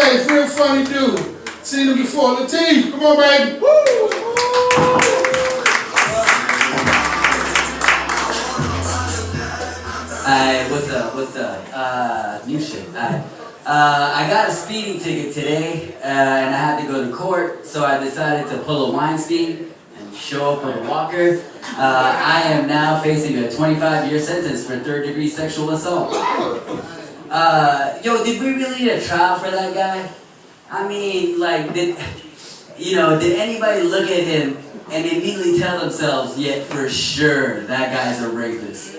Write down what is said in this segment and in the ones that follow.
backstage, real funny dude. Seen him before. Latif, come on, baby. Woo! Alright, what's up? New shit. Alright. I got a speeding ticket today, and I had to go to court, so I decided to pull a Weinstein and show up with a walker. I am now facing a 25-year sentence for third-degree sexual assault. Yo, did we really need a trial for that guy? I mean, like, did anybody look at him and immediately tell themselves, yeah, for sure, that guy's a rapist?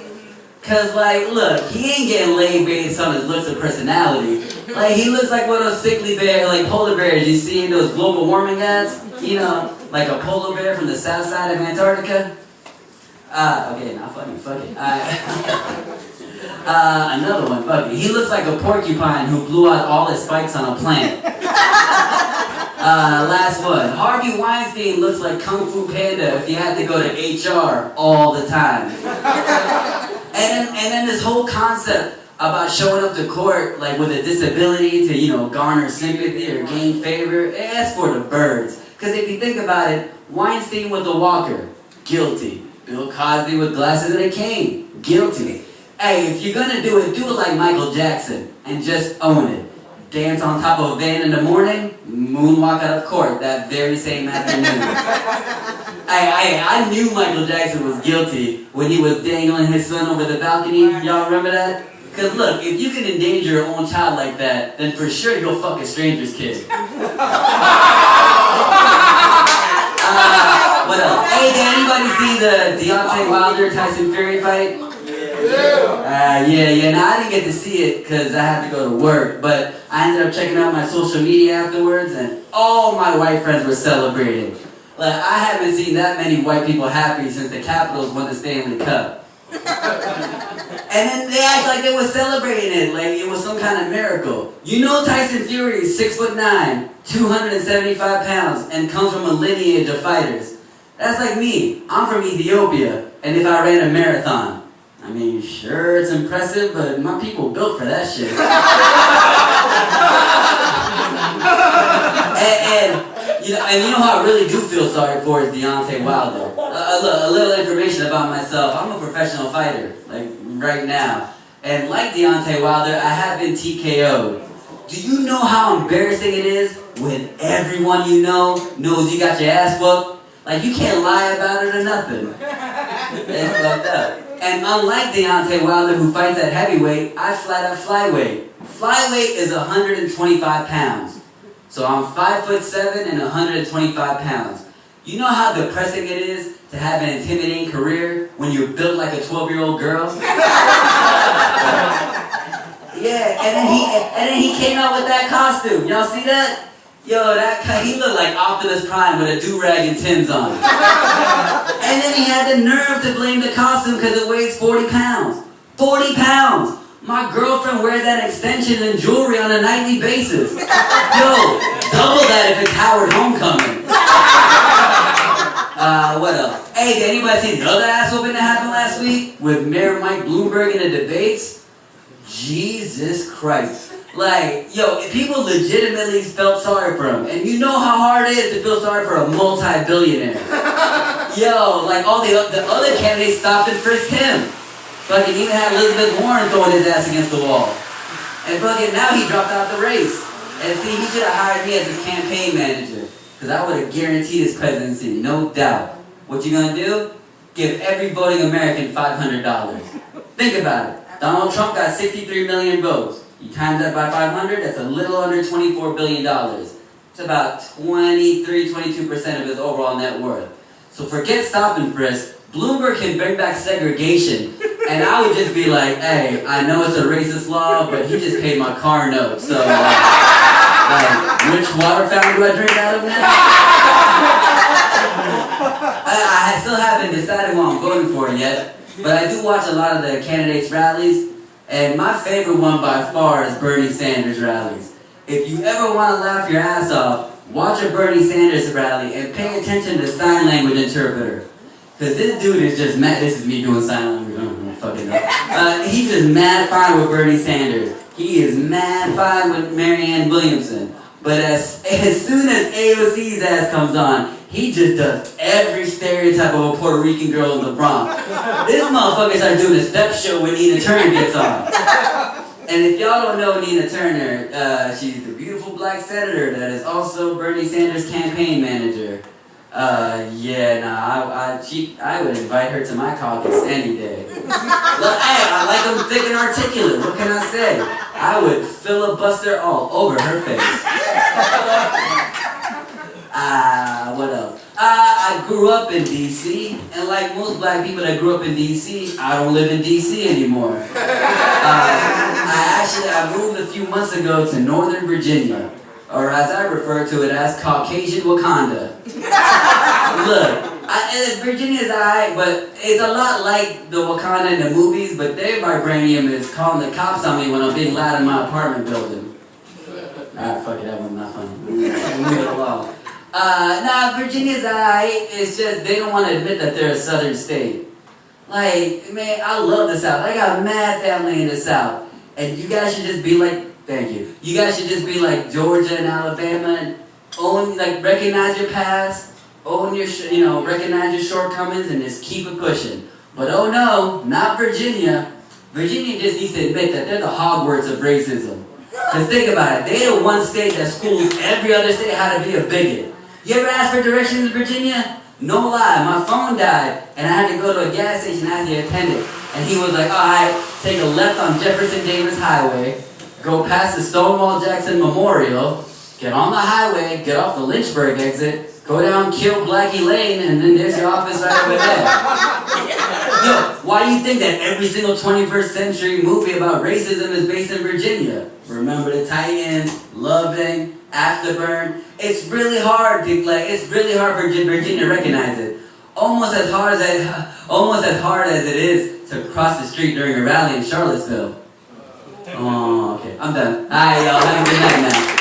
Cause, like, look, he ain't getting laid based on his looks or personality. Like, he looks like one of those sickly bears, like polar bears you see in those global warming ads. You know, like a polar bear from the south side of Antarctica. Okay, now fuck it. Another one, fuck it. He looks like a porcupine who blew out all his spikes on a plant. Last one. Harvey Weinstein looks like Kung Fu Panda if you had to go to HR all the time. And then this whole concept about showing up to court like with a disability to, you know, garner sympathy or gain favor, that's for the birds. Because if you think about it, Weinstein with a walker, guilty. Bill Cosby with glasses and a cane, guilty. Hey, if you're gonna do it like Michael Jackson and just own it. Dance on top of a van in the morning, moonwalk out of court that very same afternoon. I knew Michael Jackson was guilty when he was dangling his son over the balcony. Y'all remember that? Because look, if you can endanger your own child like that, then for sure you'll fuck a stranger's kid. What else? Hey, did anybody see the Deontay Wilder-Tyson Fury fight? Yeah. Now, I didn't get to see it because I had to go to work, but I ended up checking out my social media afterwards, and all my white friends were celebrating. Like, I haven't seen that many white people happy since the Capitals won the Stanley Cup. And then they act like they were celebrating it, like it was some kind of miracle. You know Tyson Fury is 6'9", 275 pounds, and comes from a lineage of fighters. That's like me. I'm from Ethiopia, and if I ran a marathon, I mean, sure, it's impressive, but my people built for that shit. and you know who I really do feel sorry for is Deontay Wilder. A little information about myself. I'm a professional fighter, like right now. And like Deontay Wilder, I have been TKO'd. Do you know how embarrassing it is when everyone you know knows you got your ass whooped? Like, you can't lie about it or nothing. It's fucked up. And unlike Deontay Wilder, who fights at heavyweight, I flat out flyweight. Flyweight is 125 pounds. So I'm 5'7" and 125 pounds. You know how depressing it is to have an intimidating career when you're built like a 12-year-old girl? Yeah, and then he came out with that costume. Y'all see that? Yo, he looked like Optimus Prime with a do-rag and Tim's on. And then he had the nerve to blame the costume because it weighs 40 pounds. 40 pounds! My girlfriend wears that extension and jewelry on a nightly basis. Yo, double that if it's Howard Homecoming. What else? Hey, did anybody see the other ass whooping that happened last week with Mayor Mike Bloomberg in the debates? Jesus Christ. Like, yo, people legitimately felt sorry for him. And you know how hard it is to feel sorry for a multi-billionaire. Yo, like all the other candidates stopped and frisked him. Fucking even had Elizabeth Warren throwing his ass against the wall. And fucking now he dropped out the race. And see, he should have hired me as his campaign manager. Because I would have guaranteed his presidency, no doubt. What you gonna do? Give every voting American $500. Think about it. Donald Trump got 63 million votes. You times that by 500, that's a little under $24 billion. It's about 22% of his overall net worth. So forget stop and frisk. Bloomberg can bring back segregation. And I would just be like, hey, I know it's a racist law, but he just paid my car note. So, which water fountain do I drink out of now? I still haven't decided who I'm voting for yet. But I do watch a lot of the candidates' rallies. And my favorite one by far is Bernie Sanders rallies. If you ever want to laugh your ass off, watch a Bernie Sanders rally and pay attention to sign language interpreter. Because this dude is just mad. This is me doing sign language. I don't fucking know. He's just mad fine with Bernie Sanders. He is mad fine with Marianne Williamson. But as soon as AOC's ass comes on, he just does every stereotype of a Puerto Rican girl in the Bronx. This motherfucker starts doing a step show when Nina Turner gets on. And if y'all don't know Nina Turner, she's the beautiful black senator that is also Bernie Sanders' campaign manager. I would invite her to my caucus any day. Look, hey, I like them thick and articulate. What can I say? I would filibuster all over her face. What else? I grew up in D.C., and like most black people that grew up in D.C., I don't live in D.C. anymore. I moved a few months ago to Northern Virginia, or as I refer to it as Caucasian Wakanda. Look, Virginia's alright, but it's a lot like the Wakanda in the movies, but their vibranium is calling the cops on me when I'm being loud in my apartment building. Alright, fuck it, that one's not funny. Leave it alone. Virginia's alright, it's just they don't want to admit that they're a southern state. Like, man, I love the South. I got mad family in the South. And you guys should just be like, thank you. You guys should just be like Georgia and Alabama and recognize your past, recognize your shortcomings and just keep it pushing. But oh no, not Virginia. Virginia just needs to admit that they're the Hogwarts of racism. Because think about it, they're the one state that schools every other state how to be a bigot. You ever ask for directions in Virginia? No lie, my phone died and I had to go to a gas station and ask the attendant. And he was like, alright, take a left on Jefferson Davis Highway, go past the Stonewall Jackson Memorial, get on the highway, get off the Lynchburg exit, go down, kill Blackie Lane, and then there's your office right over there. Yo, why do you think that every single 21st century movie about racism is based in Virginia? Remember the Titans, Loving, Afterburn. It's really hard for Virginia to recognize it. Almost as hard as it is to cross the street during a rally in Charlottesville. Oh, okay, I'm done. Alright, y'all, have a good night now.